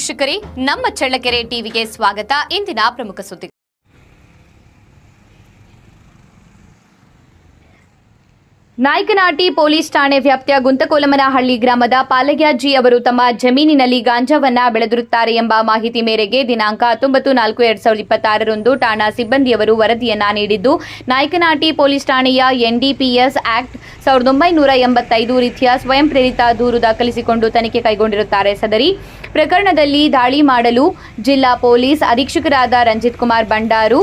ವೀಕ್ಷಕರೇ, ನಮ್ಮ ಚಳ್ಳಕೆರೆ ಟಿವಿಗೆ ಸ್ವಾಗತ. ಇಂದಿನ ಪ್ರಮುಖ ಸುದ್ದಿ. ನಾಯಕನಹಟ್ಟಿ ಪೊಲೀಸ್ ಠಾಣೆ ವ್ಯಾಪ್ತಿಯ ಗುಂತಕೋಲಮನಹಳ್ಳಿ ಗ್ರಾಮದ ಪಾಲಯ್ಯ ಜಿ ಅವರು ತಮ್ಮ ಜಮೀನಿನಲ್ಲಿ ಗಾಂಜಾವನ್ನ ಬೆಳೆದಿರುತ್ತಾರೆ ಎಂಬ ಮಾಹಿತಿ ಮೇರೆಗೆ ದಿನಾಂಕ 19/4/2026 ಠಾಣಾ ಸಿಬ್ಬಂದಿಯವರು ವರದಿಯನ್ನ ನೀಡಿದ್ದು, ನಾಯಕನಹಟ್ಟಿ ಪೊಲೀಸ್ ಠಾಣೆಯ NDPS ಆಕ್ಟ್ 1985 ರೀತಿಯ ಸ್ವಯಂ ಪ್ರೇರಿತ ದೂರು ದಾಖಲಿಸಿಕೊಂಡು ತನಿಖೆ ಕೈಗೊಂಡಿರುತ್ತಾರೆ. ಸದರಿ ಪ್ರಕರಣದಲ್ಲಿ ದಾಳಿ ಮಾಡಲು ಜಿಲ್ಲಾ ಪೊಲೀಸ್ ಅಧೀಕ್ಷಕರಾದ ರಂಜಿತ್ ಕುಮಾರ್ ಬಂಡಾರು,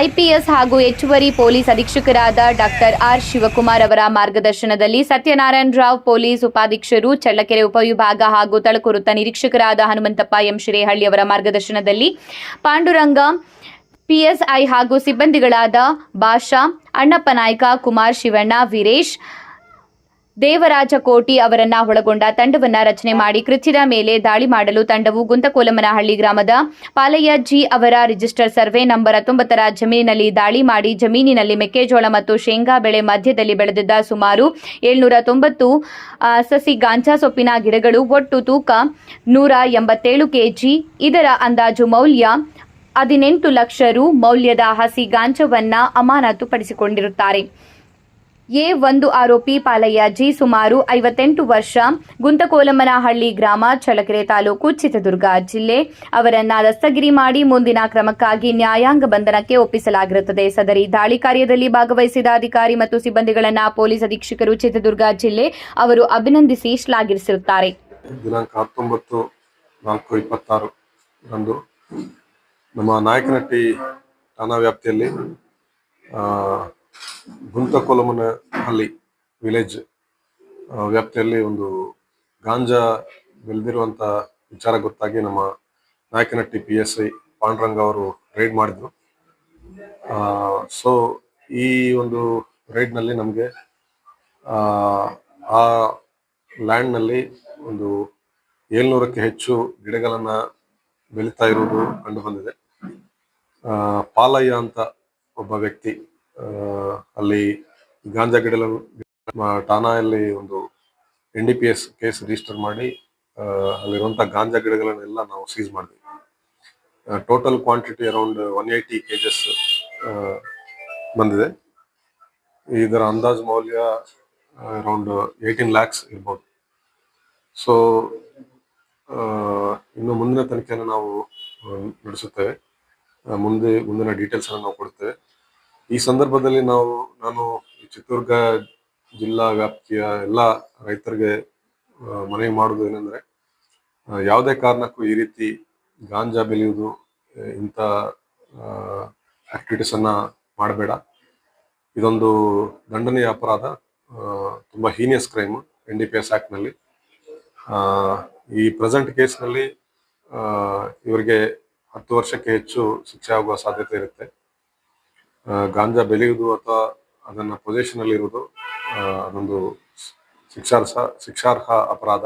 IPS ಹಾಗೂ ಹೆಚ್ಚುವರಿ ಪೊಲೀಸ್ ಅಧೀಕ್ಷಕರಾದ ಡಾಕ್ಟರ್ R ಶಿವಕುಮಾರ್ ಅವರ ಮಾರ್ಗದರ್ಶನದಲ್ಲಿ ಸತ್ಯನಾರಾಯಣ ರಾವ್ ಪೊಲೀಸ್ ಉಪಾಧೀಕ್ಷರು, ಚಳ್ಳಕೆರೆ ಉಪವಿಭಾಗ ಹಾಗೂ ತಳಕುರುತ ನಿರೀಕ್ಷಕರಾದ ಹನುಮಂತಪ್ಪ ಎಂ ಶಿರೇಹಳ್ಳಿ ಅವರ ಮಾರ್ಗದರ್ಶನದಲ್ಲಿ ಪಾಂಡುರಂಗ PSI ಹಾಗೂ ಸಿಬ್ಬಂದಿಗಳಾದ ಭಾಷಾ, ಅಣ್ಣಪ್ಪ ನಾಯ್ಕ, ಕುಮಾರ್, ಶಿವಣ್ಣ, ವೀರೇಶ್, ದೇವರಾಜ ಕೋಟಿ ಅವರನ್ನ ಒಳಗೊಂಡ ತಂಡವನ್ನ ರಚನೆ ಮಾಡಿ ಕೃತ್ಯದ ಮೇಲೆ ದಾಳಿ ಮಾಡಲು ತಂಡವು ಗುಂತಕೋಲಮನಹಳ್ಳಿ ಗ್ರಾಮದ ಪಾಲಯ್ಯ ಜಿ ಅವರ ರಿಜಿಸ್ಟರ್ ಸರ್ವೆ ನಂಬರ್ 19ರ ಜಮೀನಿನಲ್ಲಿ ದಾಳಿ ಮಾಡಿ ಜಮೀನಿನಲ್ಲಿ ಮೆಕ್ಕೆಜೋಳ ಮತ್ತು ಶೇಂಗಾ ಬೆಳೆ ಮಧ್ಯದಲ್ಲಿ ಬೆಳೆದಿದ್ದ ಸುಮಾರು 790 ಸಸಿ ಗಾಂಜಾ ಸೊಪ್ಪಿನ ಗಿಡಗಳು, ಒಟ್ಟು ತೂಕ 187 ಕೆಜಿ, ಇದರ ಅಂದಾಜು ಮೌಲ್ಯ 18 ಲಕ್ಷ ರು ಮೌಲ್ಯದ ಹಸಿ ಗಾಂಜಾವನ್ನ ಅಮಾನತುಪಡಿಸಿಕೊಂಡಿರುತ್ತಾರೆ. ಒಂದು ಆರೋಪಿ ಪಾಲಯ್ಯ ಜಿ, ಸುಮಾರು 58 ವರ್ಷ, ಗುಂತಕೋಲಮನಹಳ್ಳಿ ಗ್ರಾಮ, ಚಳ್ಳಕೆರೆ ತಾಲೂಕು, ಚಿತ್ರದುರ್ಗ ಜಿಲ್ಲೆ ಅವರನ್ನ ದಸ್ತಗಿರಿ ಮಾಡಿ ಮುಂದಿನ ಕ್ರಮಕ್ಕಾಗಿ ನ್ಯಾಯಾಂಗ ಬಂಧನಕ್ಕೆ ಒಪ್ಪಿಸಲಾಗಿರುತ್ತದೆ. ಸದರಿ ದಾಳಿ ಕಾರ್ಯದಲ್ಲಿ ಭಾಗವಹಿಸಿದ ಅಧಿಕಾರಿ ಮತ್ತು ಸಿಬ್ಬಂದಿಗಳನ್ನ ಪೊಲೀಸ್ ಅಧೀಕ್ಷಕರು, ಚಿತ್ರದುರ್ಗ ಜಿಲ್ಲೆ ಅವರು ಅಭಿನಂದಿಸಿ ಶ್ಲಾಘಿಸಿರುತ್ತಾರೆ. ದಿನಾಂಕ 19/4/26 ರಂದು ನಮ್ಮ ನಾಯಕನಹಟ್ಟಿ ಠಾಣಾ ವ್ಯಾಪ್ತಿಯಲ್ಲಿ ಗುಂತಕೋಲಮನಹಳ್ಳಿ ವಿಲೇಜ್ ವ್ಯಾಪ್ತಿಯಲ್ಲಿ ಒಂದು ಗಾಂಜಾ ಬೆಳೆದಿರುವಂಥ ವಿಚಾರ ಗೊತ್ತಾಗಿ ನಮ್ಮ ನಾಯಕನಹಟ್ಟಿ PSI ಪಾಂಡುರಂಗ ಅವರು ರೈಡ್ ಮಾಡಿದ್ರು. ಸೊ ಈ ಒಂದು ರೈಡ್ನಲ್ಲಿ ನಮಗೆ ಆ ಲ್ಯಾಂಡ್ನಲ್ಲಿ ಒಂದು 700ಕ್ಕೆ ಹೆಚ್ಚು ಗಿಡಗಳನ್ನು ಬೆಳೀತಾ ಇರುವುದು ಕಂಡು ಬಂದಿದೆ. ಪಾಲಯ್ಯ ಅಂತ ಒಬ್ಬ ವ್ಯಕ್ತಿ ಅಲ್ಲಿ ಗಾಂಜಾ ಗಿಡಗಳನ್ನು ಠಾಣೆಯಲ್ಲಿ ಒಂದು NDPS ಕೇಸ್ ರಿಜಿಸ್ಟರ್ ಮಾಡಿ ಅಲ್ಲಿರುವಂಥ ಗಾಂಜಾ ಗಿಡಗಳನ್ನೆಲ್ಲ ನಾವು ಸೀಸ್ ಮಾಡಿದ್ವಿ. ಟೋಟಲ್ ಕ್ವಾಂಟಿಟಿ ಅರೌಂಡ್ 180 kgs ಬಂದಿದೆ. ಇದರ ಅಂದಾಜು ಮೌಲ್ಯ ಅರೌಂಡ್ 18 lakhs ಇರ್ಬೋದು. ಸೊ ಇನ್ನು ಮುಂದಿನ ತನಿಖೆಯನ್ನು ನಾವು ನಡೆಸುತ್ತೇವೆ. ಮುಂದಿನ ಡೀಟೇಲ್ಸ್ ಅನ್ನು ನಾವು ಕೊಡ್ತೇವೆ. ಈ ಸಂದರ್ಭದಲ್ಲಿ ನಾನು ಈ ಚಿತ್ರದುರ್ಗ ಜಿಲ್ಲಾ ವ್ಯಾಪ್ತಿಯ ಎಲ್ಲ ರೈತರಿಗೆ ಮನವಿ ಮಾಡೋದು ಏನಂದ್ರೆ, ಯಾವುದೇ ಕಾರಣಕ್ಕೂ ಈ ರೀತಿ ಗಾಂಜಾ ಬೆಳೆಯುವುದು, ಇಂಥ ಆಕ್ಟಿವಿಟೀಸ್ ಅನ್ನ ಮಾಡಬೇಡ. ಇದೊಂದು ದಂಡನೀಯ ಅಪರಾಧ, ತುಂಬಾ ಹೀನಿಯಸ್ ಕ್ರೈಮ್ NDPS ಆಕ್ಟ್ ನಲ್ಲಿ. ಈ ಪ್ರೆಸೆಂಟ್ ಕೇಸ್ನಲ್ಲಿ ಇವರಿಗೆ 10 ವರ್ಷಕ್ಕೆ ಹೆಚ್ಚು ಶಿಕ್ಷೆ ಆಗುವ ಸಾಧ್ಯತೆ ಇರುತ್ತೆ. ಗಾಂಜಾ ಬೆಳೆಯುವುದು ಅಥವಾ ಅದನ್ನ ಪೊಸೆಷನ್ ಅಲ್ಲಿ ಇರುವುದು ಅದೊಂದು ಶಿಕ್ಷಾರ್ಹ ಅಪರಾಧ.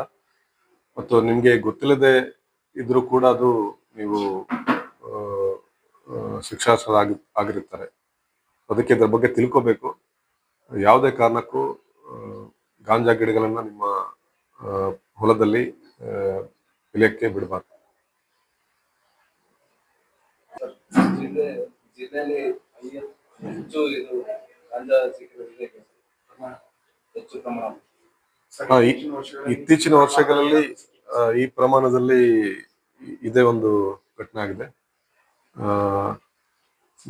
ಮತ್ತು ನಿಮಗೆ ಗೊತ್ತಿಲ್ಲದೆ ಇದ್ರೂ ಕೂಡ ಅದು ನೀವು ಶಿಕ್ಷಾರ್ಹ ಆಗಿರುತ್ತಾರೆ. ಅದಕ್ಕೆ ಇದ್ರ ಬಗ್ಗೆ ತಿಳ್ಕೋಬೇಕು. ಯಾವುದೇ ಕಾರಣಕ್ಕೂ ಗಾಂಜಾ ಗಿಡಗಳನ್ನ ನಿಮ್ಮ ಹೊಲದಲ್ಲಿ ಬೆಳೆಯಕ್ಕೆ ಬಿಡಬಾರ್ದು. ಇತ್ತೀಚಿನ ವರ್ಷಗಳಲ್ಲಿ ಈ ಪ್ರಮಾಣದಲ್ಲಿ ಇದೇ ಒಂದು ಘಟನೆ ಆಗಿದೆ.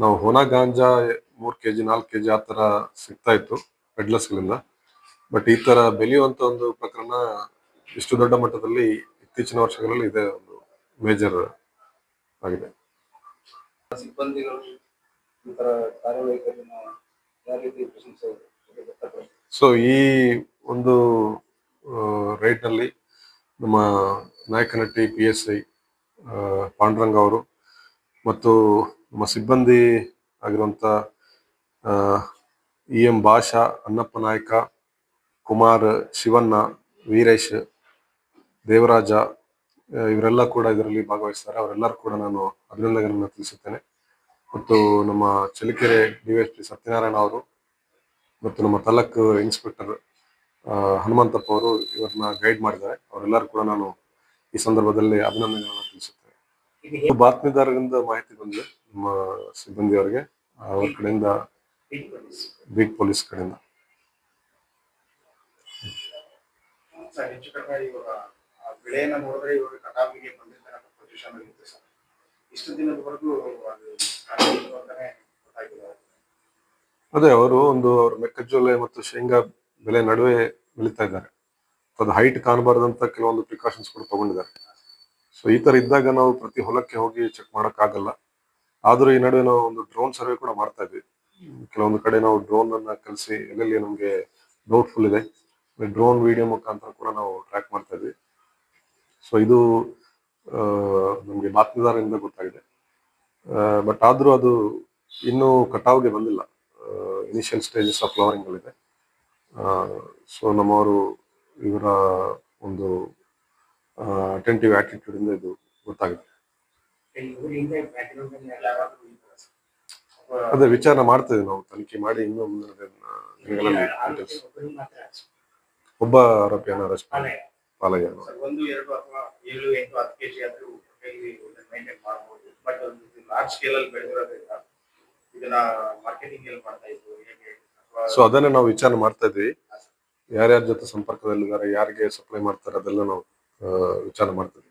ನಾವು ಹೊನ ಗಾಂಜಾ 3 kg 4 kg ಆ ತರ ಸಿಗ್ತಾ ಇತ್ತು ಪೆಡ್ಲರ್ಸ್ಗಳಿಂದ. ಬಟ್ ಈ ತರ ಬೆಳೆಯುವಂತ ಒಂದು ಪ್ರಕರಣ ಇಷ್ಟು ದೊಡ್ಡ ಮಟ್ಟದಲ್ಲಿ ಇತ್ತೀಚಿನ ವರ್ಷಗಳಲ್ಲಿ ಇದೇ ಒಂದು ಮೇಜರ್ ಆಗಿದೆ. ಸೊ ಈ ಒಂದು ರೈಡ್ ನಲ್ಲಿ ನಮ್ಮ ನಾಯಕನಹಟ್ಟಿ PSI ಪಾಂಡುರಂಗ ಅವರು ಮತ್ತು ನಮ್ಮ ಸಿಬ್ಬಂದಿ ಆಗಿರುವಂತ EM ಭಾಷಾ, ಅಣ್ಣಪ್ಪ ನಾಯ್ಕ, ಕುಮಾರ್, ಶಿವಣ್ಣ, ವೀರೇಶ್, ದೇವರಾಜ ಇವರೆಲ್ಲ ಕೂಡ ಇದರಲ್ಲಿ ಭಾಗವಹಿಸ್ತಾರೆ. ಅವರೆಲ್ಲರೂ ಕೂಡ ನಾನು ಅಭಿನಂದನೆಗಳನ್ನು ತಿಳಿಸುತ್ತೇನೆ. ಮತ್ತು ನಮ್ಮ ಚಳ್ಳಕೆರೆ DSP ಸತ್ಯನಾರಾಯಣ ಅವರು ಮತ್ತು ನಮ್ಮ ತಾಲೂಕು ಇನ್ಸ್ಪೆಕ್ಟರ್ ಹನುಮಂತಪ್ಪ ಅವರು ಇವರನ್ನ ಗೈಡ್ ಮಾಡಿದ್ದಾರೆ. ಅವರೆಲ್ಲರೂ ಕೂಡ ನಾನು ಈ ಸಂದರ್ಭದಲ್ಲಿ ಅಭಿನಂದನೆಗಳನ್ನು ತಿಳಿಸುತ್ತೇವೆ. ಬಾತ್ಮೀದಾರರಿಂದ ಮಾಹಿತಿ ಬಂದಿದೆ ನಮ್ಮ ಸಿಬ್ಬಂದಿಯವರಿಗೆ, ಅವ್ರ ಕಡೆಯಿಂದ, ಬೀಟ್ ಪೊಲೀಸ್ ಕಡೆಯಿಂದ. ಸರ್, ಹೆಚ್ಚು ಕಡಿಮೆ ಇವಾಗ ಬೆಳೆಯನ್ನ ನೋಡಿದ್ರೆ ಇವಾಗ ಕಟಾವಿಗೆ ಬಂದಿರ್ತಕ್ಕಂಥ ಪೊಸಿಷನ್ ಇರುತ್ತೆ ಸರ್. ಇಷ್ಟು ದಿನದವರೆಗೂ ಅದು ಅಂತಾನೆ ಗೊತ್ತಾಗಿಲ್ಲ. ಅದೇ ಅವರು ಅವ್ರ ಮೆಕ್ಕೆಜೋಳ ಮತ್ತು ಶೇಂಗಾ ಬೆಳೆ ನಡುವೆ ಬೆಳೀತಾ ಇದ್ದಾರೆ. ಅದು ಹೈಟ್ ಕಾಣಬಾರ್ದಂತ ಕೆಲವೊಂದು ಪ್ರಿಕಾಷನ್ಸ್ ಕೂಡ ತಗೊಂಡಿದ್ದಾರೆ. ಸೊ ಈ ತರ ಇದ್ದಾಗ ನಾವು ಪ್ರತಿ ಹೊಲಕ್ಕೆ ಹೋಗಿ ಚೆಕ್ ಮಾಡೋಕ್ಕಾಗಲ್ಲ. ಆದ್ರೂ ಈ ನಡುವೆ ನಾವು ಒಂದು ಡ್ರೋನ್ ಸರ್ವೆ ಕೂಡ ಮಾಡ್ತಾ ಇದ್ವಿ. ಕೆಲವೊಂದು ಕಡೆ ನಾವು ಡ್ರೋನ್ ಅನ್ನ ಕಳಿಸಿ ಎಲ್ಲೆಲ್ಲಿ ನಮ್ಗೆ ಡೌಟ್ಫುಲ್ ಇದೆ, ಡ್ರೋನ್ ವಿಡಿಯೋ ಮುಖಾಂತರ ಕೂಡ ನಾವು ಟ್ರ್ಯಾಕ್ ಮಾಡ್ತಾ ಇದ್ವಿ. ಸೊ ಇದು ನಮ್ಗೆ ಬಾತ್ಮೀದಾರರಿಂದ ಗೊತ್ತಾಗಿದೆ. ಬಟ್ ಆದ್ರೂ ಅದು ಇನ್ನೂ ಕಟಾವ್ಗೆ ಬಂದಿಲ್ಲ. ಇನಿಷಿಯಲ್ ಸ್ಟೇಜಸ್ ಆಫ್ ಫ್ಲವರಿಂಗ್ ಅಲ್ಲಿದೆ. ಸೊ ನಮ್ಮವರು ಇವರ ಒಂದು ಅಟೆಂಟಿವ್ ಆಟಿಟ್ಯೂಡ್ ಇಂದ ಇದು ಗೊತ್ತಾಗಿದೆ. ಅದೇ ವಿಚಾರ ಮಾಡ್ತೇವೆ ನಾವು, ತನಿಖೆ ಮಾಡಿ ಇನ್ನೂ ಒಬ್ಬ ಆರೋಪಿಯನ್ನು ಅರೆಸ್ಟ್ ಮಾಡಿ ಪಾಲಯ್ಯ. 1, 2 ಅಥವಾ 7, 8, 10 ಕೆಜಿ ಆದ್ರೂ ಮೇಂಟೈನ್ ಮಾಡಬಹುದು. ಬಟ್ ಲಾರ್ಜ್ ಸ್ಕೇಲ್ ಅಲ್ಲಿ ಬೆಳೆದಿರೋದ್ರಿಂದ ಇದನ್ನ ಮಾರ್ಕೆಟಿಂಗ್ ಎಲ್ಲಿ ಮಾಡ್ತಾ ಇದ್ರು, ಹೇಗೆ? ಸೊ ಅದನ್ನೇ ನಾವು ವಿಚಾರ ಮಾಡ್ತಾ ಇದ್ವಿ. ಯಾರ್ಯಾರ ಜೊತೆ ಸಂಪರ್ಕದಲ್ಲಿದ್ದಾರೆ, ಯಾರಿಗೆ ಸಪ್ಲೈ ಮಾಡ್ತಾರೆ, ಅದೆಲ್ಲ ನಾವು ವಿಚಾರ ಮಾಡ್ತೀವಿ.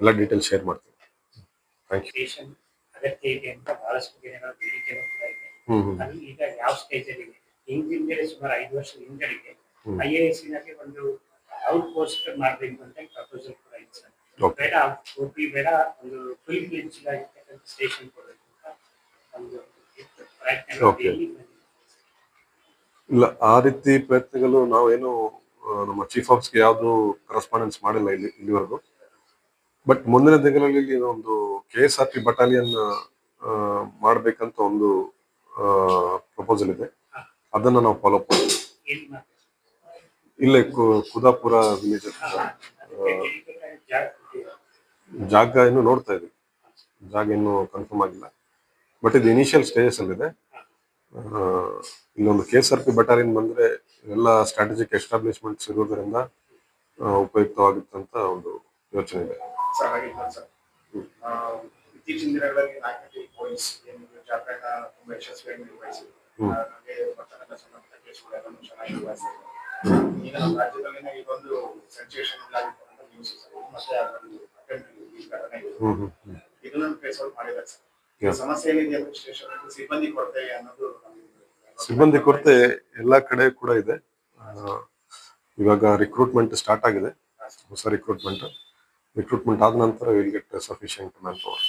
ಎಲ್ಲ ಡೀಟೇಲ್ಸ್ ಶೇರ್ ಮಾಡ್ತೀವಿ. Thank you. ಅಗತ್ಯ ಇದೆ ಅಂತ ಬಹಳಷ್ಟು ದಿನಗಳ ಬೇಡಿಕೆನೂ ಕೂಡ ಇದೆ. ಅದು ಈಗ ಯಾವ ಸ್ಟೇಜ್ ಅಲ್ಲಿ ಇದೆ? ಹಿಂದಿನ ಸುಮಾರು 5 ವರ್ಷದ ಹಿಂದೆಗೆ IAS ನಲ್ಲಿ ಒಂದು ಔಟ್ ಪೋಸ್ಟ್ ಮಾಡಬೇಕು ಅಂತ ಪ್ರಪೋಸಲ್ ಕೂಡ ಇದೆ ಸರ್. ಬೇಡ OP ಬೇಡ, ಒಂದು ಫುಲ್ ಫ್ಲೆಡ್ಜ್ ಆಗಿರ್ತಕ್ಕಂಥ ಸ್ಟೇಷನ್ ಕೊಡಬೇಕು ಅಂತ ಒಂದು ಪ್ರಯತ್ನ. ಇಲ್ಲ, ಆ ರೀತಿ ಪ್ರಯತ್ನಗಳು ನಾವೇನು ನಮ್ಮ ಚೀಫ್ ಆಫ್ಸ್ಗೆ ಯಾವ್ದು ಕರೆಸ್ಪಾಂಡೆನ್ಸ್ ಮಾಡಿಲ್ಲ ಇಲ್ಲಿವರೆಗೂ. ಬಟ್ ಮುಂದಿನ ದಿನಗಳಲ್ಲಿ ಇಲ್ಲಿ ಒಂದು KSRP ಬಟಾಲಿಯನ್ ಮಾಡ್ಬೇಕಂತ ಒಂದು ಪ್ರಪೋಸಲ್ ಇದೆ. ಅದನ್ನ ನಾವು ಫಾಲೋ ಅಪ್ ಮಾಡ್ತೀವಿ. ಇಲ್ಲೇ ಕುದಾಪುರ ವಿಲೇಜ್ ಜಾಗ ಇನ್ನು ನೋಡ್ತಾ ಇದ್ವಿ. ಜಾಗ ಇನ್ನು ಕನ್ಫರ್ಮ್ ಆಗಿಲ್ಲ, ಬಟ್ ಇದು ಇನಿಷಿಯಲ್ ಸ್ಟೇಜಸ್ ಅಲ್ಲಿದೆ. ಇಲ್ಲೊಂದು KSRP ಬಟಾಲಿಯನ್ ಬಂದ್ರೆ ಎಲ್ಲ ಸ್ಟ್ರಾಟಜಿಕ್ ಎಸ್ಟಾಬ್ಲಿಷ್ಮೆಂಟ್ಸ್ ಇರೋದ್ರಿಂದ ಉಪಯುಕ್ತವಾಗುತ್ತಂತ ಒಂದು ಯೋಚನೆ ಇದೆ. ಇತ್ತೀಚಿನ ದಿನಗಳಲ್ಲಿ ನಾಯಕಟಿ ಪೊಲೀಸ್ ಜಾಗೃತ ತುಂಬಾ ಯಶಸ್ವಿಯಾಗಿ ನಿರ್ವಹಿಸಿದೆ. ಬರ್ತಕ್ಕಂಥ ಸಂಬಂಧಿತ ಕೇಸ್ಗಳೆಲ್ಲನೂ ಚೆನ್ನಾಗಿ ನಿರ್ವಹಿಸಿದೆ. ಈಗ ನಮ್ಮ ರಾಜ್ಯದಲ್ಲಿ ಇದೊಂದು ಸೆನ್ಸೇಷನ್ ಆಗಿರ್ತಕ್ಕಂಥ ನ್ಯೂಸ್ ಮತ್ತೆ ಅದೊಂದು ಇದನ್ನ ಫೇಸ್ ಔಟ್ ಮಾಡಿದ್ದಾರೆ ಸರ್. ಸಮಸ್ಯೆ ಏನಿದೆ ಅಂದ್ರೆ ಸ್ಟೇಷನ್ ಸಿಬ್ಬಂದಿ ಕೊರತೆ ಅನ್ನೋದು. ಸಿಬ್ಬಂದಿ ಕೊರತೆ ಎಲ್ಲಾ ಕಡೆ ಕೂಡ ಇದೆ. ಇವಾಗ ರಿಕ್ರೂಟ್ಮೆಂಟ್ ಸ್ಟಾರ್ಟ್ ಆಗಿದೆ, ಹೊಸ ರಿಕ್ರೂಟ್ಮೆಂಟ್ ಆದ ನಂತರ will get sufficient man power.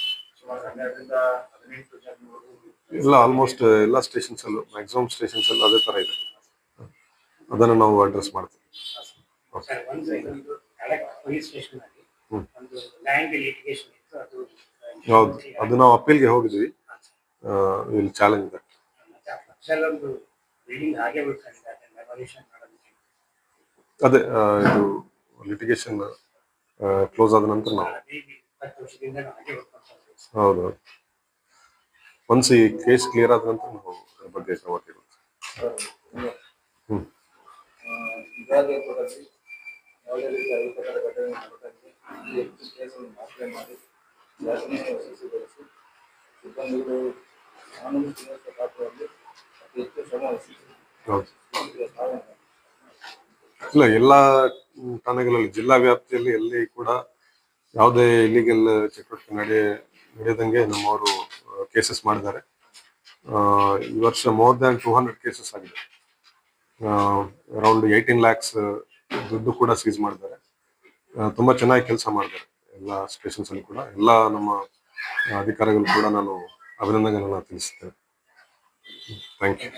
ಎಲ್ಲ ಆಲ್ಮೋಸ್ಟ್ ಎಲ್ಲ ಸ್ಟೇಷನ್ಸ್ ಅಲ್ಲೂ, ಮ್ಯಾಕ್ಸಿಮಮ್ ಸ್ಟೇಷನ್ಸ್ ಅಲ್ಲೂ ಅದೇ ತರ ಇದೆ. ಅದನ್ನು ನಾವು ಅಡ್ರೆಸ್ ಮಾಡ್ತೀವಿ. ಹೌದು, ಅದು ನಾವು ಅಪೀಲ್ಗೆ ಹೋಗಿದ್ವಿ. Will challenge that. ಅದೇ ಇದು ಲಿಟಿಗೇಷನ್ ಕ್ಲೋಸ್ ಆದ ನಂತರ ನಾವು, ಹೌದು, ಒನ್ಸ್ ಈ ಕೇಸ್ ಕ್ಲಿಯರ್ ಆದ ನಂತರ ನಾವು ಅದ್ರ ಬಗ್ಗೆ ಕ್ರಮ ತಗೊಳ್ತೀವಿ. ಇಲ್ಲ, ಎಲ್ಲ ಠಾಣೆಗಳಲ್ಲಿ ಜಿಲ್ಲಾ ವ್ಯಾಪ್ತಿಯಲ್ಲಿ ಎಲ್ಲಿ ಕೂಡ ಯಾವುದೇ ಇಲ್ಲಿಗಲ್ ಚಟುವಟಿಕೆ ನಡೆಯದಂಗೆ ನಮ್ಮವರು ಕೇಸಸ್ ಮಾಡಿದ್ದಾರೆ. ಈ ವರ್ಷ ಮೋರ್ ದ್ಯಾನ್ 200 ಕೇಸಸ್ ಆಗಿದೆ. ಅರೌಂಡ್ 18 lakhs ದುಡ್ಡು ಕೂಡ ಸೀಸ್ ಮಾಡಿದ್ದಾರೆ. ತುಂಬಾ ಚೆನ್ನಾಗಿ ಕೆಲಸ ಮಾಡಿದ್ದಾರೆ ಎಲ್ಲ ಸ್ಟೇಷನ್ಸ್ ಅಲ್ಲಿ ಕೂಡ. ಎಲ್ಲ ನಮ್ಮ ಅಧಿಕಾರಿಗಳು ಕೂಡ ನಾನು ಅಭಿನಂದನೆಗಳನ್ನ ತಿಳಿಸ್ತೇನೆ. Thank you.